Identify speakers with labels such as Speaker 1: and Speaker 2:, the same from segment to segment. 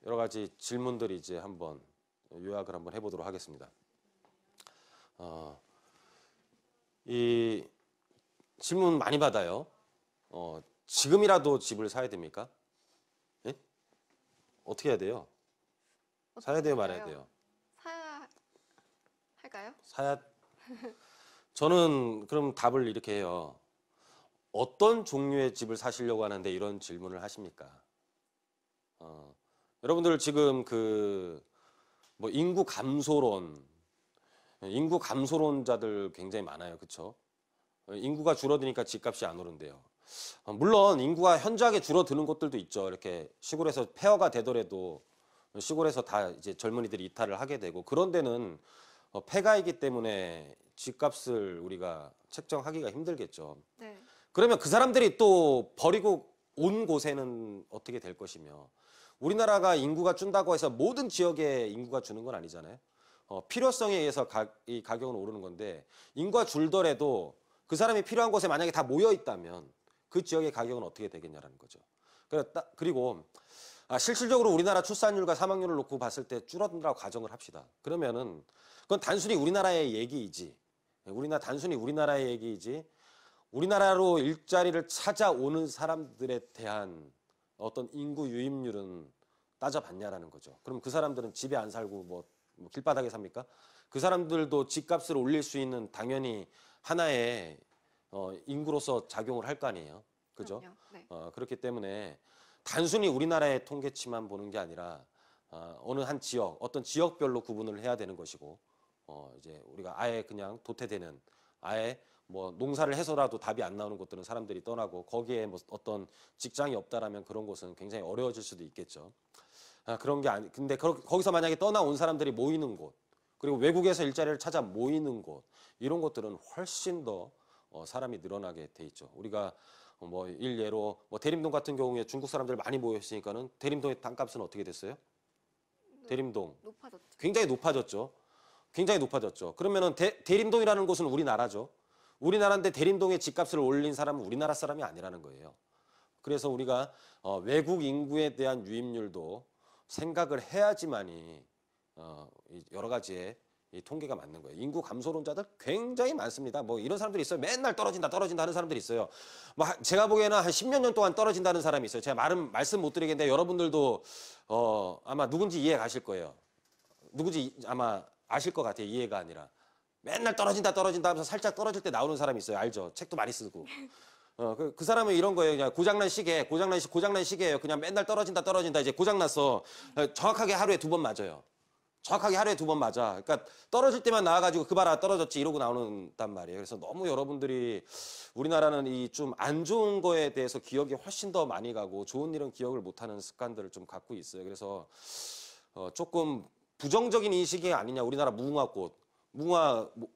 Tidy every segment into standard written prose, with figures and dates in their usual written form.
Speaker 1: 여러 가지 질문들이 이제 한번 요약을 한번 해보도록 하겠습니다. 이 질문 많이 받아요. 지금이라도 집을 사야 됩니까? 예? 어떻게 해야 돼요? 사야 돼요, 말아야 돼요?
Speaker 2: 사야 할까요?
Speaker 1: 사야. 저는 그럼 답을 이렇게 해요. 어떤 종류의 집을 사시려고 하는데 이런 질문을 하십니까? 여러분들 지금 뭐 인구 감소론자들 굉장히 많아요, 그렇죠? 인구가 줄어드니까 집값이 안 오른대요. 물론 인구가 현저하게 줄어드는 곳들도 있죠. 이렇게 시골에서 폐허가 되더라도 시골에서 다 이제 젊은이들이 이탈을 하게 되고 그런 데는 폐가이기 때문에 집값을 우리가 책정하기가 힘들겠죠.
Speaker 2: 네.
Speaker 1: 그러면 그 사람들이 또 버리고 온 곳에는 어떻게 될 것이며 우리나라가 인구가 준다고 해서 모든 지역에 인구가 주는 건 아니잖아요. 필요성에 의해서 이 가격은 오르는 건데 인구가 줄더라도 그 사람이 필요한 곳에 만약에 다 모여 있다면 그 지역의 가격은 어떻게 되겠냐라는 거죠. 그리고 실질적으로 우리나라 출산율과 사망률을 놓고 봤을 때 줄어든다고 가정을 합시다. 그러면은 그건 단순히 우리나라의 얘기이지. 단순히 우리나라의 얘기이지. 우리나라로 일자리를 찾아오는 사람들에 대한 어떤 인구 유입률은 따져봤냐라는 거죠. 그럼 그 사람들은 집에 안 살고 뭐 길바닥에 삽니까? 그 사람들도 집값을 올릴 수 있는 당연히 하나의 인구로서 작용을 할 거 아니에요. 그죠?
Speaker 2: 네.
Speaker 1: 그렇기 때문에 단순히 우리나라의 통계치만 보는 게 아니라 어느 한 지역, 어떤 지역별로 구분을 해야 되는 것이고 이제 우리가 아예 그냥 도태되는 아예 뭐 농사를 해서라도 답이 안 나오는 곳들은 사람들이 떠나고 거기에 뭐 어떤 직장이 없다라면 그런 곳은 굉장히 어려워질 수도 있겠죠. 그런 게 근데 거기서 만약에 떠나온 사람들이 모이는 곳 그리고 외국에서 일자리를 찾아 모이는 곳 이런 곳들은 훨씬 더 사람이 늘어나게 돼 있죠. 우리가 뭐 일례로 뭐 대림동 같은 경우에 중국 사람들 많이 모여 있으니까는 대림동의 땅값은 어떻게 됐어요? 대림동
Speaker 2: 높아졌죠.
Speaker 1: 굉장히 높아졌죠. 굉장히 높아졌죠. 그러면은 대림동이라는 곳은 우리나라죠. 우리나라인데 대림동의 집값을 올린 사람은 우리나라 사람이 아니라는 거예요. 그래서 우리가 외국 인구에 대한 유입률도 생각을 해야지만이 여러 가지의 이 통계가 맞는 거예요. 인구 감소론자들 굉장히 많습니다. 뭐 이런 사람들이 있어요. 맨날 떨어진다 하는 사람들이 있어요. 뭐 제가 보기에는 한 10몇 년 동안 떨어진다는 사람이 있어요. 제가 말씀 못 드리겠는데 여러분들도 아마 누군지 이해 가실 거예요. 누군지 아마 아실 것 같아요. 이해가 아니라. 맨날 떨어진다 하면서 살짝 떨어질 때 나오는 사람이 있어요. 알죠? 책도 많이 쓰고. 그 사람은 이런 거예요. 그냥 고장난 시계예요. 그냥 맨날 떨어진다. 이제 고장났어. 정확하게 하루에 2번 맞아요. 정확하게 하루에 2번 맞아. 그러니까 떨어질 때만 나와가지고 그 봐라 떨어졌지 이러고 나오는단 말이에요. 그래서 너무 여러분들이 우리나라는 이 좀 안 좋은 거에 대해서 기억이 훨씬 더 많이 가고 좋은 일은 기억을 못하는 습관들을 좀 갖고 있어요. 그래서 조금 부정적인 인식이 아니냐. 우리나라 무궁화꽃.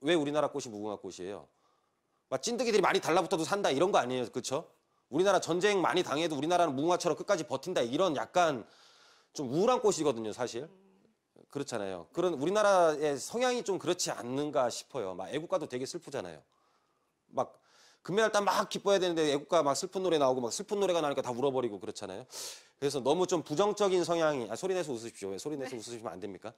Speaker 1: 왜 우리나라 꽃이 무궁화꽃이에요? 막 찐득이들이 많이 달라붙어도 산다 이런 거 아니에요. 그렇죠? 우리나라 전쟁 많이 당해도 우리나라는 무궁화처럼 끝까지 버틴다 이런 약간 좀 우울한 꽃이거든요, 사실. 그렇잖아요. 그런 우리나라의 성향이 좀 그렇지 않는가 싶어요. 막 애국가도 되게 슬프잖아요. 막 금메달 따 막 기뻐야 되는데 애국가 막 슬픈 노래 나오고 막 슬픈 노래가 나니까 다 울어버리고 그렇잖아요. 그래서 너무 좀 부정적인 성향이 소리 내서 웃으십시오. 왜 소리 내서 웃으시면 안 됩니까?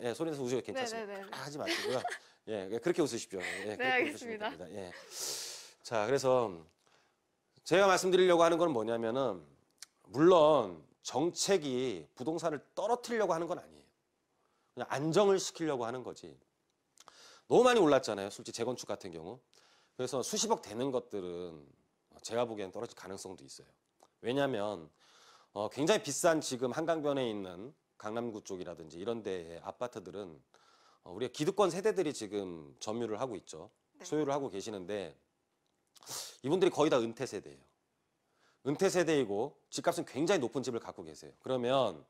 Speaker 1: 예, 소리 내서 웃으셔도 괜찮습니다. 하지 마시고요. 예, 그렇게 웃으십시오. 예,
Speaker 2: 네, 알겠습니다.
Speaker 1: 예. 자, 그래서 제가 말씀드리려고 하는 건 뭐냐면은 물론 정책이 부동산을 떨어뜨리려고 하는 건 아니에요. 그냥 안정을 시키려고 하는 거지. 너무 많이 올랐잖아요. 솔직히 재건축 같은 경우. 그래서 수십억 되는 것들은 제가 보기엔 떨어질 가능성도 있어요. 왜냐하면 굉장히 비싼 지금 한강변에 있는 강남구 쪽이라든지 이런 데의 아파트들은 우리가 기득권 세대들이 지금 점유를 하고 있죠.
Speaker 2: 네.
Speaker 1: 소유를 하고 계시는데 이분들이 거의 다 은퇴 세대예요. 은퇴 세대이고 집값은 굉장히 높은 집을 갖고 계세요. 그러면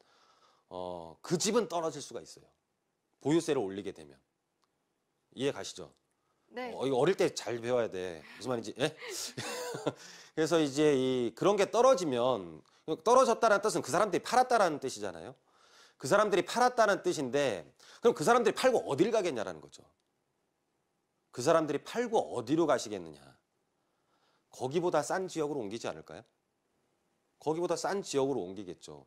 Speaker 1: 그 집은 떨어질 수가 있어요. 보유세를 올리게 되면. 이해 가시죠?
Speaker 2: 네.
Speaker 1: 이거 어릴 때 잘 배워야 돼. 무슨 말인지. 예? 그래서 이제 그런 게 떨어지면 떨어졌다는 뜻은 그 사람들이 팔았다라는 뜻이잖아요. 그 사람들이 팔았다는 뜻인데 그럼 그 사람들이 팔고 어딜 가겠냐라는 거죠. 그 사람들이 팔고 어디로 가시겠느냐. 거기보다 싼 지역으로 옮기지 않을까요? 거기보다 싼 지역으로 옮기겠죠.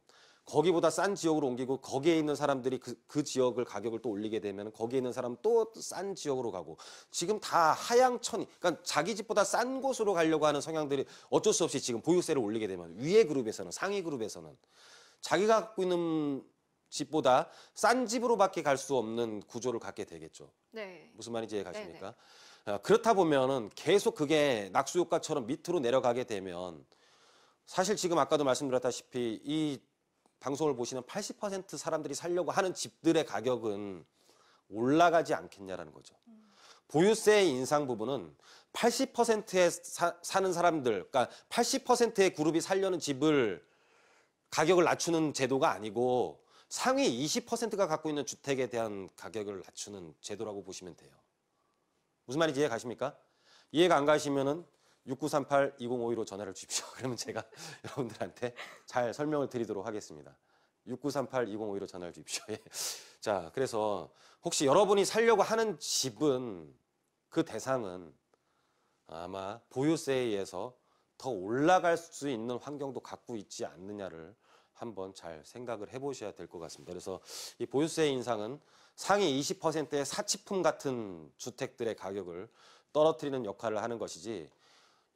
Speaker 1: 거기보다 싼 지역으로 옮기고 거기에 있는 사람들이 그 지역을 가격을 또 올리게 되면 거기에 있는 사람은 또 싼 지역으로 가고 지금 다 하향천이 그러니까 자기 집보다 싼 곳으로 가려고 하는 성향들이 어쩔 수 없이 지금 보유세를 올리게 되면 위에 그룹에서는 상위 그룹에서는 자기가 갖고 있는 집보다 싼 집으로밖에 갈 수 없는 구조를 갖게 되겠죠.
Speaker 2: 네.
Speaker 1: 무슨 말인지 이해가십니까? 그렇다 보면은 계속 그게 낙수 효과처럼 밑으로 내려가게 되면 사실 지금 아까도 말씀드렸다시피 이 방송을 보시는 80% 사람들이 살려고 하는 집들의 가격은 올라가지 않겠냐라는 거죠. 보유세 인상 부분은 80%에 사는 사람들, 그러니까 80%의 그룹이 살려는 집을 가격을 낮추는 제도가 아니고 상위 20%가 갖고 있는 주택에 대한 가격을 낮추는 제도라고 보시면 돼요. 무슨 말인지 이해 가십니까? 이해가 안 가시면은 6938-2052로 전화를 주십시오. 그러면 제가 여러분들한테 잘 설명을 드리도록 하겠습니다. 6938-2052로 전화를 주십시오. 예. 자, 그래서 혹시 여러분이 살려고 하는 집은 그 대상은 아마 보유세에 의해서 더 올라갈 수 있는 환경도 갖고 있지 않느냐를 한번 잘 생각을 해보셔야 될 것 같습니다. 그래서 이 보유세 인상은 상위 20%의 사치품 같은 주택들의 가격을 떨어뜨리는 역할을 하는 것이지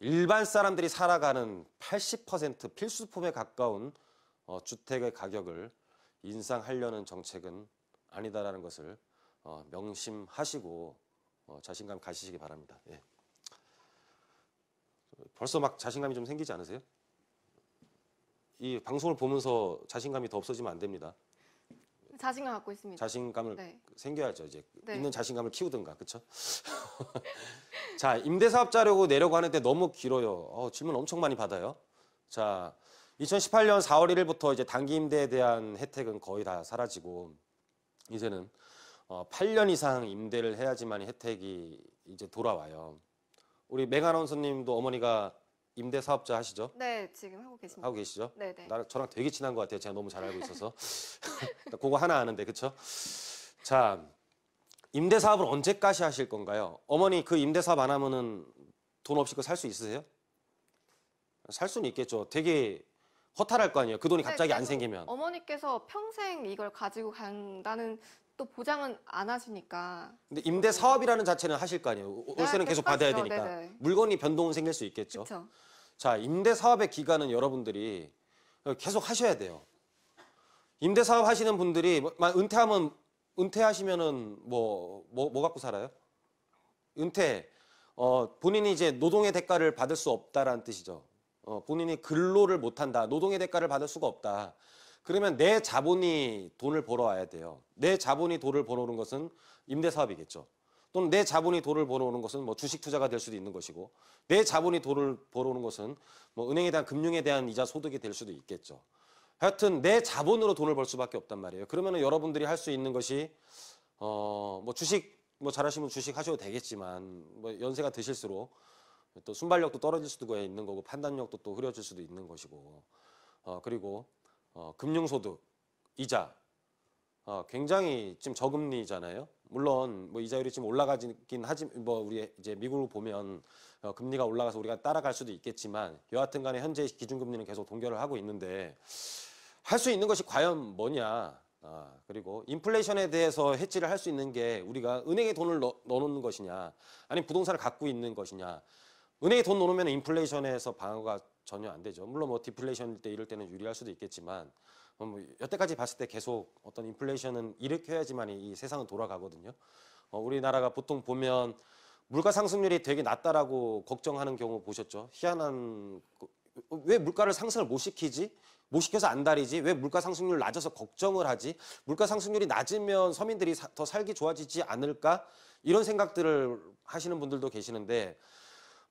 Speaker 1: 일반 사람들이 살아가는 80% 필수품에 가까운 주택의 가격을 인상하려는 정책은 아니다라는 것을 명심하시고 자신감 가지시기 바랍니다. 예. 벌써 막 자신감이 좀 생기지 않으세요? 이 방송을 보면서 자신감이 더 없어지면 안 됩니다.
Speaker 2: 자신감 갖고 있습니다.
Speaker 1: 자신감을
Speaker 2: 네.
Speaker 1: 생겨야죠. 이제
Speaker 2: 네.
Speaker 1: 있는 자신감을 키우든가, 그렇죠? 자, 임대사업자라고 내려고 하는데 너무 길어요. 질문 엄청 많이 받아요. 자, 2018년 4월 1일부터 이제 단기 임대에 대한 혜택은 거의 다 사라지고 이제는 8년 이상 임대를 해야지만 혜택이 이제 돌아와요. 우리 맹아나운서님도 어머니가 임대 사업자 하시죠?
Speaker 2: 네, 지금 하고 계십니다.
Speaker 1: 하고 계시죠?
Speaker 2: 네, 네.
Speaker 1: 저랑 되게 친한 것 같아요. 제가 너무 잘 알고 있어서. 그거 하나 아는데, 그렇죠? 자, 임대 사업을 언제까지 하실 건가요? 어머니 그 임대 사업 안 하면은 돈 없이 그거 살 수 있으세요? 살 수는 있겠죠. 되게 허탈할 거 아니에요. 그 돈이 갑자기
Speaker 2: 네,
Speaker 1: 안
Speaker 2: 계속
Speaker 1: 생기면.
Speaker 2: 어머니께서 평생 이걸 가지고 간다는 또 보장은 안 하시니까.
Speaker 1: 근데 임대 사업이라는 자체는 하실 거 아니에요. 월세는 계속 받아야
Speaker 2: 똑같죠.
Speaker 1: 되니까.
Speaker 2: 네네.
Speaker 1: 물건이 변동은 생길 수 있겠죠.
Speaker 2: 그렇죠.
Speaker 1: 자, 임대 사업의 기간은 여러분들이 계속 하셔야 돼요. 임대 사업 하시는 분들이 은퇴하시면은 뭐 갖고 살아요? 은퇴. 본인이 이제 노동의 대가를 받을 수 없다라는 뜻이죠. 본인이 근로를 못 한다. 노동의 대가를 받을 수가 없다. 그러면 내 자본이 돈을 벌어와야 돼요. 내 자본이 돈을 벌어오는 것은 임대 사업이겠죠. 또는 내 자본이 돈을 벌어오는 것은 뭐 주식 투자가 될 수도 있는 것이고, 내 자본이 돈을 벌어오는 것은 뭐 은행에 대한 금융에 대한 이자 소득이 될 수도 있겠죠. 하여튼 내 자본으로 돈을 벌 수밖에 없단 말이에요. 그러면 여러분들이 할 수 있는 것이 뭐 주식 뭐 잘하시면 주식 하셔도 되겠지만 뭐 연세가 드실수록 또 순발력도 떨어질 수도 있는 거고 판단력도 또 흐려질 수도 있는 것이고 그리고 금융소득 이자 굉장히 지금 저금리잖아요. 물론 뭐 이자율이 지금 올라가긴 하지 뭐 우리 이제 미국을 보면 금리가 올라가서 우리가 따라갈 수도 있겠지만 여하튼간에 현재 기준금리는 계속 동결을 하고 있는데 할 수 있는 것이 과연 뭐냐? 그리고 인플레이션에 대해서 해지를 할 수 있는 게 우리가 은행에 돈을 넣어놓는 것이냐, 아니면 부동산을 갖고 있는 것이냐. 은행에 돈 넣으면 인플레이션에서 방어가 전혀 안 되죠. 물론 뭐 디플레이션일 때 이럴 때는 유리할 수도 있겠지만 뭐 여태까지 봤을 때 계속 어떤 인플레이션은 일으켜야지만 이 세상은 돌아가거든요. 우리나라가 보통 보면 물가 상승률이 되게 낮다라고 걱정하는 경우 보셨죠? 희한한 왜 물가를 상승을 못 시키지? 못 시켜서 안달이지? 왜 물가 상승률 낮아서 걱정을 하지? 물가 상승률이 낮으면 서민들이 더 살기 좋아지지 않을까? 이런 생각들을 하시는 분들도 계시는데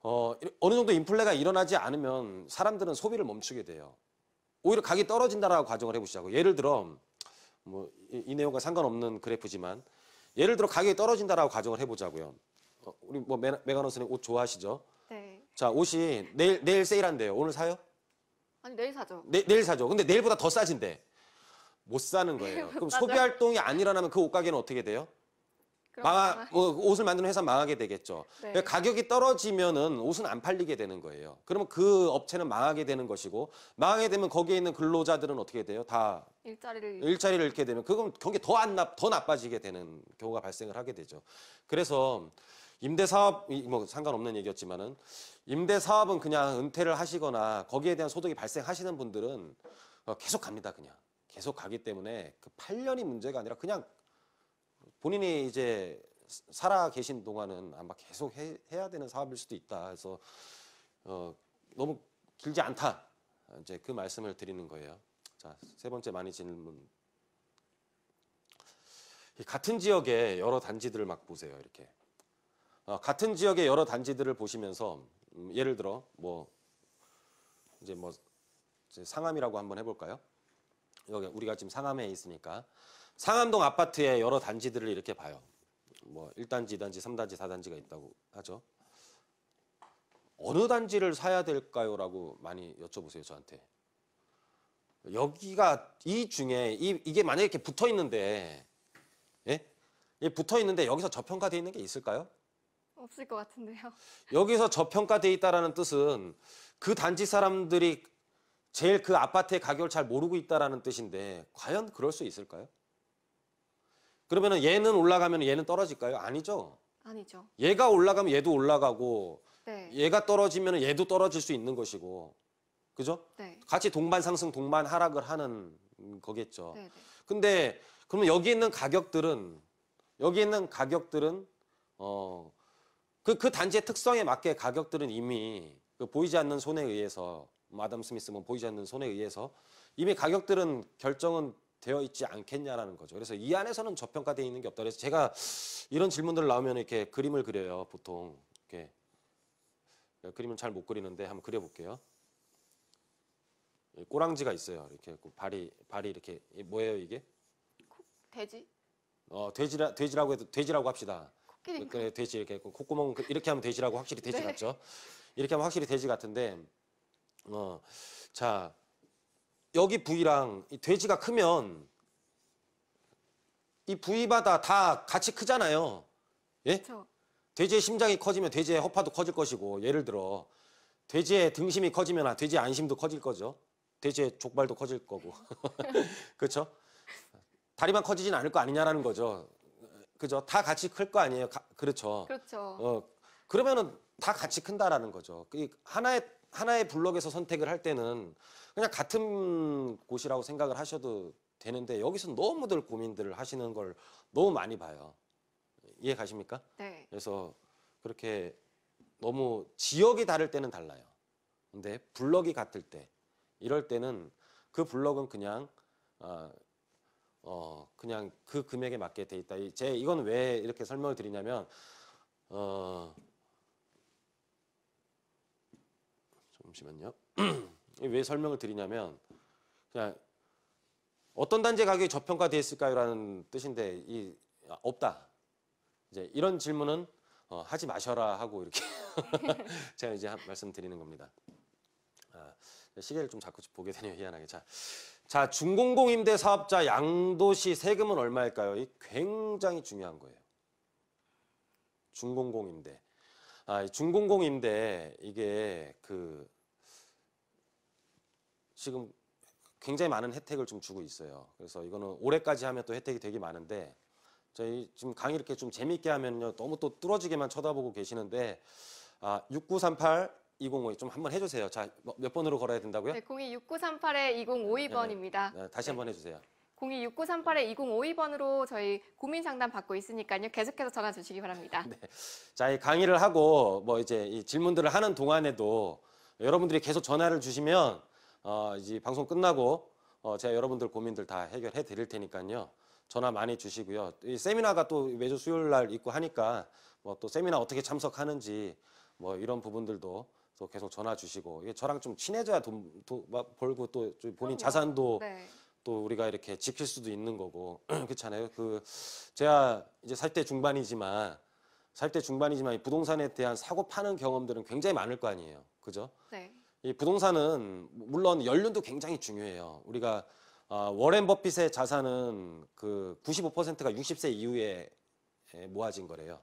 Speaker 1: 어느 정도 인플레가 일어나지 않으면 사람들은 소비를 멈추게 돼요. 오히려 가격이 떨어진다라고 가정을 해보시자고. 예를 들어 뭐 이 내용과 상관없는 그래프지만 예를 들어 가격이 떨어진다라고 가정을 해보자고요. 우리 뭐 메가너스님 옷 좋아하시죠?
Speaker 2: 네.
Speaker 1: 자, 옷이 내일 세일한대요. 오늘 사요?
Speaker 2: 아니 내일 사죠.
Speaker 1: 내일 사죠. 근데 내일보다 더 싸진대. 못 사는 거예요. 그럼
Speaker 2: 맞아요.
Speaker 1: 소비 활동이 안 일어나면 그 옷가게는 어떻게 돼요?
Speaker 2: 그럼
Speaker 1: 옷을 만드는 회사 망하게 되겠죠.
Speaker 2: 네.
Speaker 1: 그러니까 가격이 떨어지면은 옷은 안 팔리게 되는 거예요. 그러면 그 업체는 망하게 되는 것이고, 망하게 되면 거기에 있는 근로자들은 어떻게 돼요? 다 일자리를 잃게 되면 그건 경기 더 나빠지게 되는 경우가 발생을 하게 되죠. 그래서 임대사업 뭐 상관없는 얘기였지만은 임대사업은 그냥 은퇴를 하시거나 거기에 대한 소득이 발생하시는 분들은 계속 갑니다. 그냥 계속 가기 때문에 그 8년이 문제가 아니라 그냥 본인이 이제 살아 계신 동안은 아마 계속 해야 되는 사업일 수도 있다. 그래서 너무 길지 않다. 이제 그 말씀을 드리는 거예요. 자, 세 번째 많이 질문. 같은 지역의 여러 단지들을 막 보세요. 이렇게 같은 지역의 여러 단지들을 보시면서 예를 들어 이제 상암이라고 한번 해볼까요? 여기 우리가 지금 상암에 있으니까 상암동 아파트의 여러 단지들을 이렇게 봐요. 1단지, 2단지, 3단지, 4단지가 있다고 하죠. 어느 단지를 사야 될까요? 라고 많이 여쭤보세요, 저한테. 여기가 이 중에 이게 만약에 이렇게 붙어 있는데, 예? 붙어 있는데 여기서 저평가되어 있는 게 있을까요?
Speaker 2: 없을 것 같은데요.
Speaker 1: 여기서 저평가되어 있다라는 뜻은 그 단지 사람들이 제일 그 아파트의 가격을 잘 모르고 있다라는 뜻인데 과연 그럴 수 있을까요? 그러면은 얘는 올라가면 얘는 떨어질까요? 아니죠.
Speaker 2: 아니죠.
Speaker 1: 얘가 올라가면 얘도 올라가고
Speaker 2: 네.
Speaker 1: 얘가 떨어지면 얘도 떨어질 수 있는 것이고, 그죠?
Speaker 2: 네.
Speaker 1: 같이 동반 상승, 동반 하락을 하는 거겠죠.
Speaker 2: 네. 네.
Speaker 1: 근데 그러면 여기 있는 가격들은 그 단지의 특성에 맞게 가격들은 이미 그 보이지 않는 손에 의해서 아담 스미스는 보이지 않는 손에 의해서 이미 가격들은 결정은 되어 있지 않겠냐라는 거죠. 그래서 이 안에서는 저평가되어 있는 게 없다. 그래서 제가 이런 질문들 나오면 이렇게 그림을 그려요. 보통 이렇게 그림을 잘 못 그리는데 한번 그려볼게요. 꼬랑지가 있어요. 이렇게 발이 이렇게 뭐예요 이게?
Speaker 2: 돼지?
Speaker 1: 돼지라고 해도 돼지라고 합시다.
Speaker 2: 코끼리인가?
Speaker 1: 그래, 돼지 이렇게 콧구멍 이렇게 하면 돼지라고 확실히 돼지
Speaker 2: 네.
Speaker 1: 같죠? 이렇게 하면 확실히 돼지 같은데, 자 여기 부위랑 이 돼지가 크면 이 부위마다 다 같이 크잖아요. 예?
Speaker 2: 그렇죠.
Speaker 1: 돼지의 심장이 커지면 돼지의 허파도 커질 것이고, 예를 들어 돼지의 등심이 커지면 돼지의 안심도 커질 거죠. 돼지의 족발도 커질 거고, 그렇죠? 다리만 커지진 않을 거 아니냐라는 거죠. 그죠? 다 같이 클 거 아니에요. 그렇죠.
Speaker 2: 그렇죠.
Speaker 1: 그러면은 다 같이 큰다라는 거죠. 하나의 블록에서 선택을 할 때는 그냥 같은 곳이라고 생각을 하셔도 되는데 여기서 너무들 고민들을 하시는 걸 너무 많이 봐요. 이해 가십니까?
Speaker 2: 네.
Speaker 1: 그래서 그렇게 너무 지역이 다를 때는 달라요. 근데 블럭이 같을 때, 이럴 때는 그 블럭은 그냥 그냥 그 금액에 맞게 돼 있다. 이건 왜 이렇게 설명을 드리냐면 잠시만요. 왜 설명을 드리냐면 그냥 어떤 단지 가격이 저평가되어 있을까요라는 뜻인데 없다. 이제 이런 질문은 하지 마셔라 하고 이렇게 제가 이제 말씀드리는 겁니다. 시계를 좀 자꾸 보게 되네요. 희한하게. 자, 준공공임대 사업자 양도시 세금은 얼마일까요? 이 굉장히 중요한 거예요. 준공공임대. 준공공임대 이게 지금 굉장히 많은 혜택을 좀 주고 있어요. 그래서 이거는 올해까지 하면 또 혜택이 되게 많은데, 저희 지금 강의 이렇게 좀 재밌게 하면요 너무 또 뚫어지게만 쳐다보고 계시는데 6938-2052 좀 한번 해주세요. 자, 몇 번으로 걸어야 된다고요?
Speaker 2: 네, 026938-2052번입니다.
Speaker 1: 네, 다시 한번 해주세요.
Speaker 2: 026938-2052번으로 저희 고민 상담 받고 있으니까요. 계속해서 전화 주시기 바랍니다.
Speaker 1: 네. 자, 이 강의를 하고 이제 이 질문들을 하는 동안에도 여러분들이 계속 전화를 주시면 이제 방송 끝나고 제가 여러분들 고민들 다 해결해 드릴 테니까요. 전화 많이 주시고요. 이 세미나가 또 매주 수요일 날 있고 하니까 또 세미나 어떻게 참석하는지 이런 부분들도 또 계속 전화 주시고, 이게 저랑 좀 친해져야 돈 벌고 또 본인
Speaker 2: 그럼요.
Speaker 1: 자산도
Speaker 2: 네.
Speaker 1: 또 우리가 이렇게 지킬 수도 있는 거고 그렇잖아요. 제가 이제 40대 중반이지만 이 부동산에 대한 사고 파는 경험들은 굉장히 많을 거 아니에요. 그죠?
Speaker 2: 네.
Speaker 1: 이 부동산은 물론 연륜도 굉장히 중요해요. 우리가 워렌 버핏의 자산은 95%가 60세 이후에 모아진 거래요.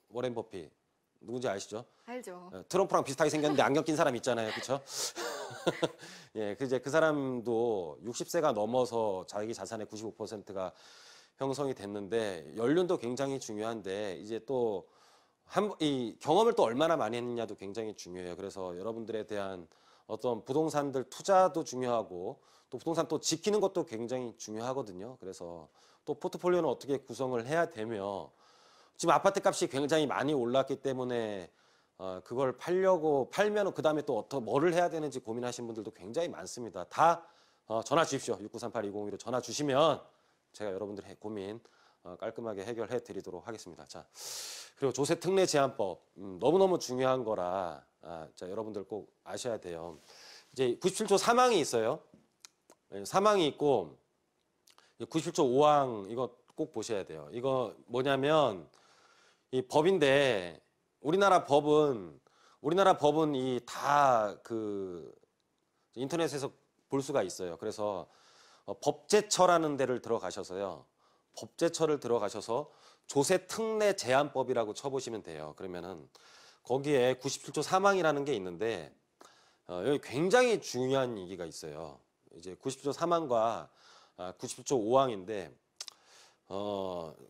Speaker 1: 워렌 버핏 누군지 아시죠?
Speaker 2: 알죠.
Speaker 1: 트럼프랑 비슷하게 생겼는데 안경 낀 사람 있잖아요, 그렇죠? 예, 그 사람도 60세가 넘어서 자기 자산의 95%가 형성이 됐는데 연륜도 굉장히 중요한데 이제 또 이 경험을 또 얼마나 많이 했느냐도 굉장히 중요해요. 그래서 여러분들에 대한 어떤 부동산들 투자도 중요하고 또 부동산 또 지키는 것도 굉장히 중요하거든요. 그래서 또 포트폴리오는 어떻게 구성을 해야 되며 지금 아파트 값이 굉장히 많이 올랐기 때문에 그걸 팔면 그 다음에 또 뭐를 해야 되는지 고민하시는 분들도 굉장히 많습니다. 다 전화 주십시오. 6938-2051로 전화 주시면 제가 여러분들의 고민 깔끔하게 해결해 드리도록 하겠습니다. 자, 그리고 조세 특례 제한법 너무너무 중요한 거라 자, 여러분들 꼭 아셔야 돼요. 이제 97조 3항이 있어요. 사망이 있고 97조 5항 이거 꼭 보셔야 돼요. 이거 뭐냐면 이 법인데 우리나라 법은 이 다 그 인터넷에서 볼 수가 있어요. 그래서 법제처라는 데를 들어가셔서요. 법제처를 들어가셔서 조세 특례 제한법이라고 쳐보시면 돼요. 그러면은 거기에 97조 3항이라는 게 있는데 여기 굉장히 중요한 얘기가 있어요. 이제 97조 3항과 97조 5항인데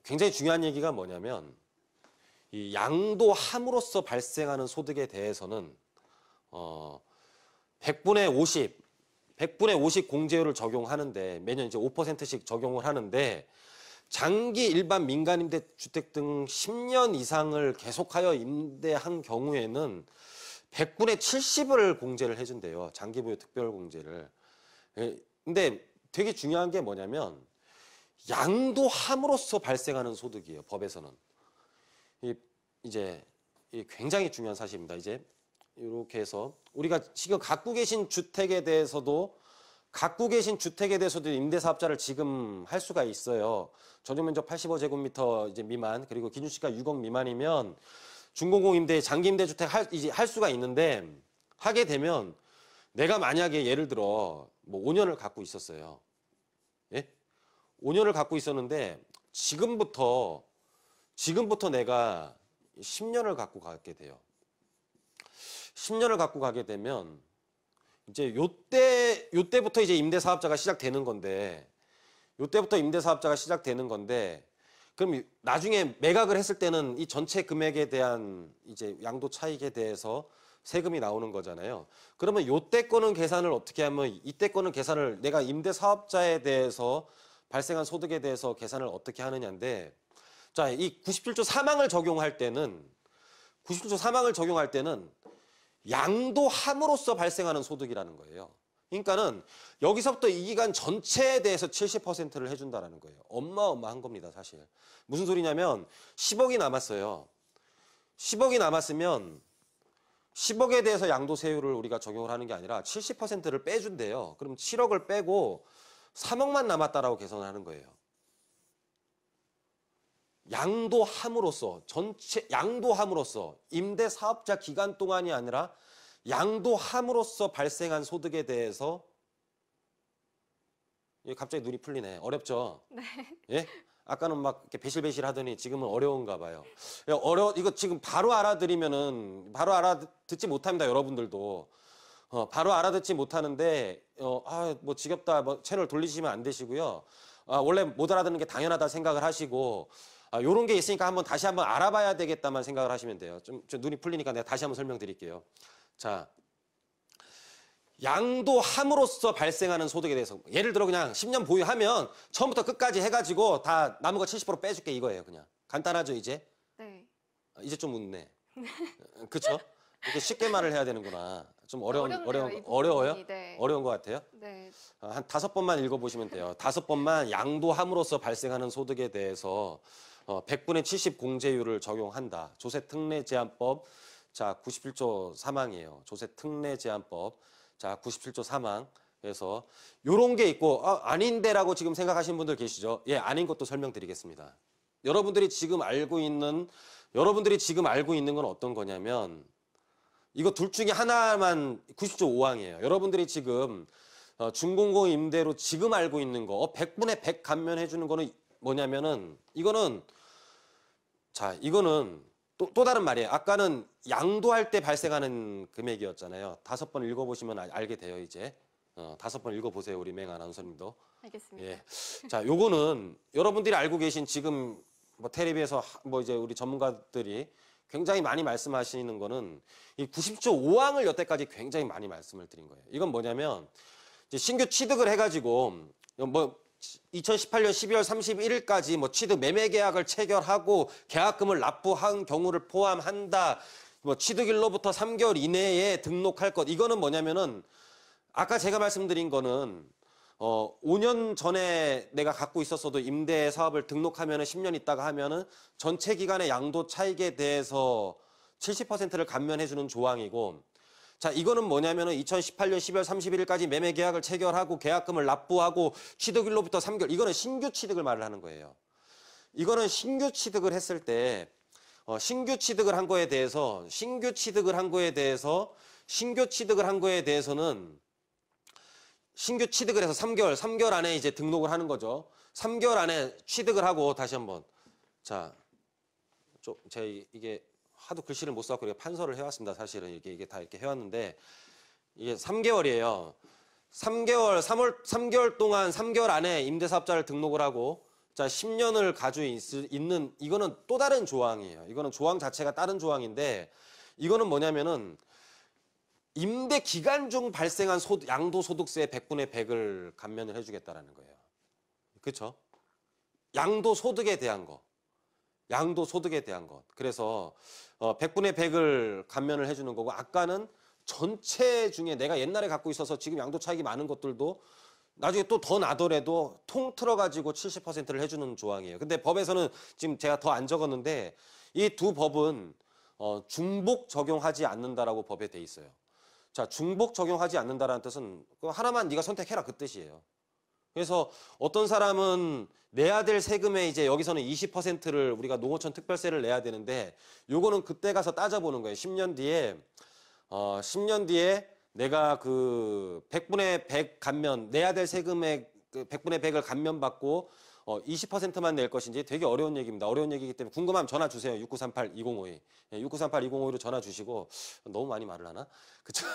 Speaker 1: 굉장히 중요한 얘기가 뭐냐면 이 양도함으로써 발생하는 소득에 대해서는 100분의 50 공제율을 적용하는데 매년 이제 5%씩 적용을 하는데 장기 일반 민간임대 주택 등 10년 이상을 계속하여 임대한 경우에는 100분의 70을 공제를 해준대요. 장기부여 특별공제를. 근데 되게 중요한 게 뭐냐면 양도함으로써 발생하는 소득이에요. 법에서는. 이제 굉장히 중요한 사실입니다. 이제 이렇게 해서 우리가 지금 갖고 계신 주택에 대해서도 임대사업자를 지금 할 수가 있어요. 전용면적 85제곱미터 이제 미만 그리고 기준시가 6억 미만이면 준공공 임대, 장기 임대 주택 이제 할 수가 있는데 하게 되면 내가 만약에 예를 들어 뭐 5년을 갖고 있었어요. 예? 5년을 갖고 있었는데 지금부터 내가 10년을 갖고 가게 돼요. 10년을 갖고 가게 되면 이제 요때부터 이제 임대사업자가 시작되는 건데 그럼 나중에 매각을 했을 때는 이 전체 금액에 대한 이제 양도 차익에 대해서 세금이 나오는 거잖아요. 그러면 요때 거는 계산을 어떻게 하면 이때 거는 계산을 내가 임대사업자에 대해서 발생한 소득에 대해서 계산을 어떻게 하느냐인데 자, 이 97조 3항을 적용할 때는 양도함으로써 발생하는 소득이라는 거예요. 그러니까는 여기서부터 이 기간 전체에 대해서 70%를 해준다라는 거예요. 어마어마한 겁니다, 사실. 무슨 소리냐면 10억이 남았어요. 10억이 남았으면 10억에 대해서 양도세율을 우리가 적용을 하는 게 아니라 70%를 빼준대요. 그럼 7억을 빼고 3억만 남았다라고 계산하는 거예요. 양도함으로써 임대사업자 기간 동안이 아니라 양도함으로써 발생한 소득에 대해서 갑자기 눈이 풀리네. 어렵죠?
Speaker 2: 네.
Speaker 1: 예? 아까는 막 이렇게 배실배실 하더니 지금은 어려운가 봐요. 이거 지금 바로 알아들으면은 바로 알아듣지 못합니다. 여러분들도. 바로 알아듣지 못하는데 뭐 지겹다. 뭐 채널 돌리시면 안 되시고요. 원래 못 알아듣는 게 당연하다 생각을 하시고 요런 게 있으니까 다시 한번 알아봐야 되겠다만 생각을 하시면 돼요. 좀 눈이 풀리니까 내가 다시 한번 설명드릴게요. 자, 양도함으로써 발생하는 소득에 대해서 예를 들어 그냥 10년 보유하면 처음부터 끝까지 해가지고 다 남은 거 70% 빼줄게 이거예요. 그냥 간단하죠 이제?
Speaker 2: 네.
Speaker 1: 이제 좀 웃네. 그쵸? 이렇게 쉽게 말을 해야 되는구나. 좀 어려워요?
Speaker 2: 네.
Speaker 1: 어려운 것 같아요?
Speaker 2: 네.
Speaker 1: 한 5번만 읽어보시면 돼요. 5번만 양도함으로써 발생하는 소득에 대해서 100분의 70 공제율을 적용한다. 조세특례 제한법. 자, 97조 3항이에요. 조세특례 제한법. 자, 97조 3항. 그래서 요런 게 있고 아닌데라고 지금 생각하시는 분들 계시죠? 예, 아닌 것도 설명드리겠습니다. 여러분들이 지금 알고 있는 건 어떤 거냐면 이거 둘 중에 하나만 90조 5항이에요. 여러분들이 지금 준공공 임대로 지금 알고 있는 거 100분의 100 감면해 주는 거는 뭐냐면은 이거는 자, 이거는 또 다른 말이에요. 아까는 양도할 때 발생하는 금액이었잖아요. 5번 읽어보시면 알게 돼요, 이제. 5번 읽어보세요, 우리 맹 아나운서님도.
Speaker 2: 알겠습니다.
Speaker 1: 예. 자, 요거는 여러분들이 알고 계신 지금 뭐 텔레비에서 뭐 이제 우리 전문가들이 굉장히 많이 말씀하시는 거는 이 90조 5항을 여태까지 굉장히 많이 말씀을 드린 거예요. 이건 뭐냐면 이제 신규 취득을 해가지고 뭐 2018년 12월 31일까지 뭐 취득 매매 계약을 체결하고 계약금을 납부한 경우를 포함한다. 뭐 취득일로부터 3개월 이내에 등록할 것. 이거는 뭐냐면은 아까 제가 말씀드린 거는 5년 전에 내가 갖고 있었어도 임대 사업을 등록하면은 10년 있다가 하면은 전체 기간의 양도 차익에 대해서 70%를 감면해 주는 조항이고, 자, 이거는 뭐냐면은 2018년 12월 31일까지 매매 계약을 체결하고 계약금을 납부하고 취득일로부터 3개월, 이거는 신규 취득을 말을 하는 거예요. 이거는 신규 취득을 했을 때 신규 취득을 한 거에 대해서는 신규 취득을 한 거에 대해서는 신규 취득을 해서 3개월 안에 이제 등록을 하는 거죠. 3개월 안에 취득을 하고 다시 한번. 자, 제가 이게 하도 글씨를 못 써갖고 판서를 해왔습니다. 사실은 이게 다 이렇게 해왔는데 이게 3개월이에요. 3개월 동안 3개월 안에 임대사업자를 등록을 하고 자 10년을 가지고 있는 이거는 또 다른 조항이에요. 이거는 조항 자체가 다른 조항인데 이거는 뭐냐면은 임대 기간 중 발생한 양도소득세의 100분의 100을 감면을 해주겠다라는 거예요. 그렇죠? 양도소득에 대한 거. 양도소득에 대한 것. 그래서 100분의 100을 감면을 해주는 거고 아까는 전체 중에 내가 옛날에 갖고 있어서 지금 양도 차익이 많은 것들도 나중에 또 더 나더라도 통틀어가지고 70%를 해주는 조항이에요. 근데 법에서는 지금 제가 더 안 적었는데 이 두 법은 중복 적용하지 않는다라고 법에 돼 있어요. 자, 중복 적용하지 않는다라는 뜻은 하나만 네가 선택해라 그 뜻이에요. 그래서 어떤 사람은 내야 될 세금의 이제 여기서는 20%를 우리가 농어촌 특별세를 내야 되는데 요거는 그때 가서 따져보는 거예요. 10년 뒤에 내가 그 100분의 100 감면 내야 될 세금의 그 100분의 100을 감면받고 20%만 낼 것인지 되게 어려운 얘기입니다. 어려운 얘기이기 때문에 궁금하면 전화 주세요. 6938-2052. 6938-2052로 전화 주시고 너무 많이 말을 하나? 그쵸?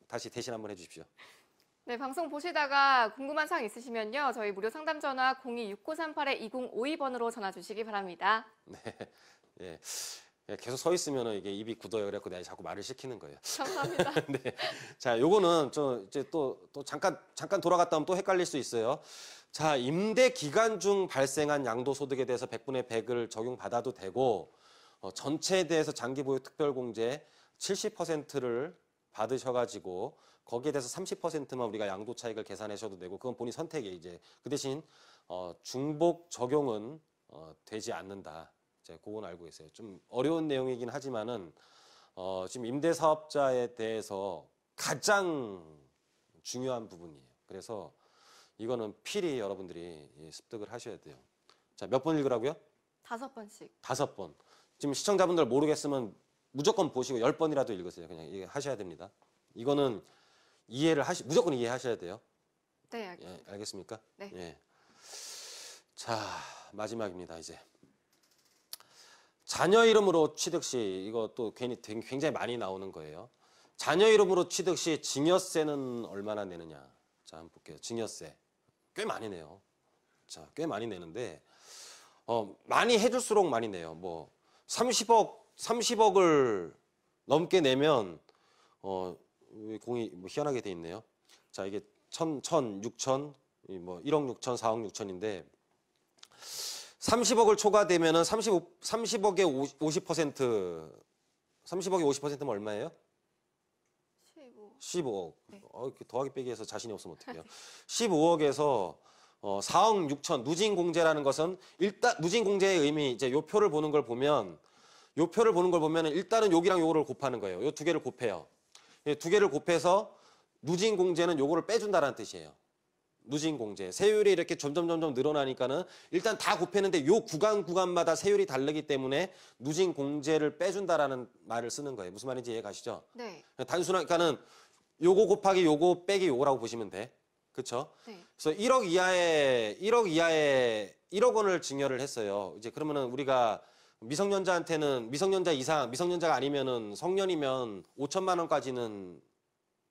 Speaker 1: 다시 대신 한번 해주십시오.
Speaker 2: 네, 방송 보시다가 궁금한 사항 있으시면요. 저희 무료 상담 전화 02-6938-2052번으로 전화 주시기 바랍니다.
Speaker 1: 네. 예. 계속 서 있으면 이게 입이 굳어요. 그래갖고 내가 자꾸 말을 시키는 거예요.
Speaker 2: 감사합니다.
Speaker 1: 네. 자, 요거는 이제 또 잠깐 돌아갔다 오면 또 헷갈릴 수 있어요. 자, 임대 기간 중 발생한 양도소득에 대해서 100분의 100을 적용받아도 되고, 전체에 대해서 장기보유 특별공제 70%를 받으셔가지고, 거기에 대해서 30%만 우리가 양도 차익을 계산하셔도 되고, 그건 본인 선택이에요, 이제. 그 대신, 중복 적용은, 되지 않는다. 제가 그건 알고 있어요. 좀 어려운 내용이긴 하지만은, 지금 임대사업자에 대해서 가장 중요한 부분이에요. 그래서, 이거는 필히 여러분들이 습득을 하셔야 돼요. 자, 몇 번 읽으라고요?
Speaker 2: 5번씩.
Speaker 1: 5번. 지금 시청자분들 모르겠으면 무조건 보시고 10번이라도 읽으세요. 그냥 이게 하셔야 됩니다. 이거는 무조건 이해하셔야 돼요.
Speaker 2: 네, 알겠습니다.
Speaker 1: 예, 알겠습니까?
Speaker 2: 네.
Speaker 1: 예. 자, 마지막입니다, 이제. 자녀 이름으로 취득 시, 이거 또 굉장히 많이 나오는 거예요. 자녀 이름으로 취득 시 증여세는 얼마나 내느냐. 자, 한번 볼게요. 증여세. 꽤 많이 내요. 자, 꽤 많이 내는데, 많이 해줄수록 많이 내요. 뭐, 30억을 넘게 내면, 공이 뭐 희한하게 돼 있네요. 자, 이게 6천, 뭐 1억 6천, 4억 6천인데, 30억을 초과되면은 30억의 50%, 30억의 50%면 얼마예요? 15억.
Speaker 2: 네.
Speaker 1: 이렇게 더하기 빼기 해서 자신이 없으면 어떡해요? 15억에서 4억 6천 누진공제라는 것은 일단 누진공제의 의미 이제 요 표를 보는 걸 보면 일단은 여기랑 요거를 곱하는 거예요. 요 두 개를 곱해요. 두 개를 곱해서 누진공제는 요거를 빼준다라는 뜻이에요. 누진공제. 세율이 이렇게 점점 늘어나니까는 일단 다 곱했는데 요 구간마다 세율이 다르기 때문에 누진공제를 빼준다라는 말을 쓰는 거예요. 무슨 말인지 이해 가시죠?
Speaker 2: 네.
Speaker 1: 단순하니까는 요거 곱하기 요거 빼기 요거라고 보시면 돼. 그렇죠?
Speaker 2: 네.
Speaker 1: 그래서 1억 원을 증여를 했어요. 이제 그러면은 우리가 미성년자한테는 미성년자 이상, 미성년자가 아니면은 성년이면 5천만 원까지는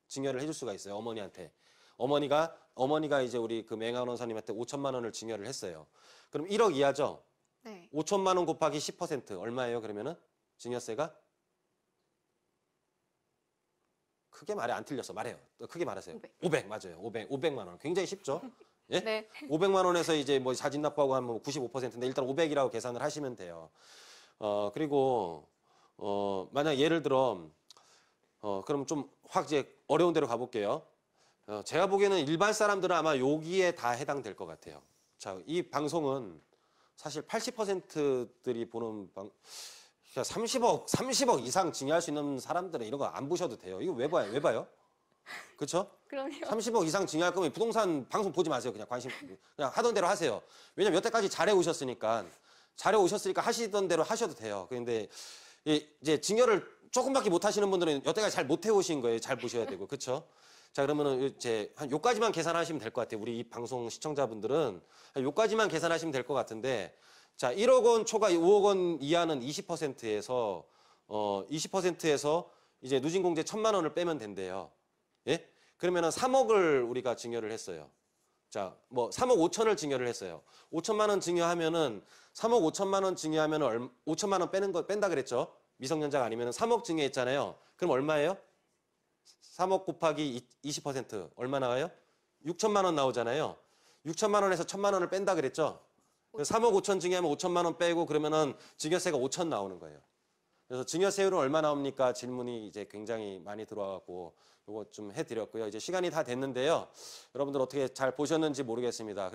Speaker 1: 증여를 해줄 수가 있어요. 어머니한테. 어머니가 이제 우리 그 맹한 원사님한테 5천만 원을 증여를 했어요. 그럼 1억 이하죠?
Speaker 2: 네.
Speaker 1: 5천만 원 곱하기 10% 얼마예요? 그러면은 증여세가? 크게 말해 안 틀렸어. 말해요. 크게 말하세요. 500 맞아요. 500만 원. 굉장히 쉽죠? 예?
Speaker 2: 네.
Speaker 1: 500만 원에서 이제 뭐 자진 납부하고 하면 95%인데 일단 500이라고 계산을 하시면 돼요. 그리고 만약 예를 들어 그럼 좀 확 이제 어려운 데로 가볼게요. 제가 보기에는 일반 사람들은 아마 여기에 다 해당될 것 같아요. 자, 이 방송은 사실 80%들이 보는 그러니까 30억 이상 증여할 수 있는 사람들은 이런 거 안 보셔도 돼요. 이거 왜 봐요? 왜 봐요? 그렇죠?
Speaker 2: 그럼요.
Speaker 1: 30억 이상 증여할 거면 부동산 방송 보지 마세요. 그냥 그냥 하던 대로 하세요. 왜냐면 여태까지 잘해 오셨으니까 하시던 대로 하셔도 돼요. 그런데 이제 증여를 조금밖에 못 하시는 분들은 여태까지 잘 못 해오신 거예요. 잘 보셔야 되고. 그렇죠? 자, 그러면은 이제 한 요까지만 계산하시면 될 것 같아요. 우리 이 방송 시청자분들은 한 요까지만 계산하시면 될 것 같은데 자, 1억 원 초과 5억 원 이하는 20%에서 20%에서 이제 누진공제 1,000만 원을 빼면 된대요. 예? 그러면은 3억을 우리가 증여를 했어요. 자, 뭐 3억 5천을 증여를 했어요. 5천만 원 증여하면은 3억 5천만 원 증여하면은 5천만 원 뺀다 그랬죠? 미성년자가 아니면은 3억 증여했잖아요. 그럼 얼마예요? 3억 곱하기 20% 얼마 나와요? 6천만 원 나오잖아요. 6천만 원에서 1,000만 원을 뺀다 그랬죠? 3억 5천 증여하면 5천만 원 빼고 그러면은 증여세가 5천 나오는 거예요. 그래서 증여세율은 얼마 나옵니까? 질문이 이제 굉장히 많이 들어와갖고 이거 좀 해드렸고요. 이제 시간이 다 됐는데요. 여러분들 어떻게 잘 보셨는지 모르겠습니다.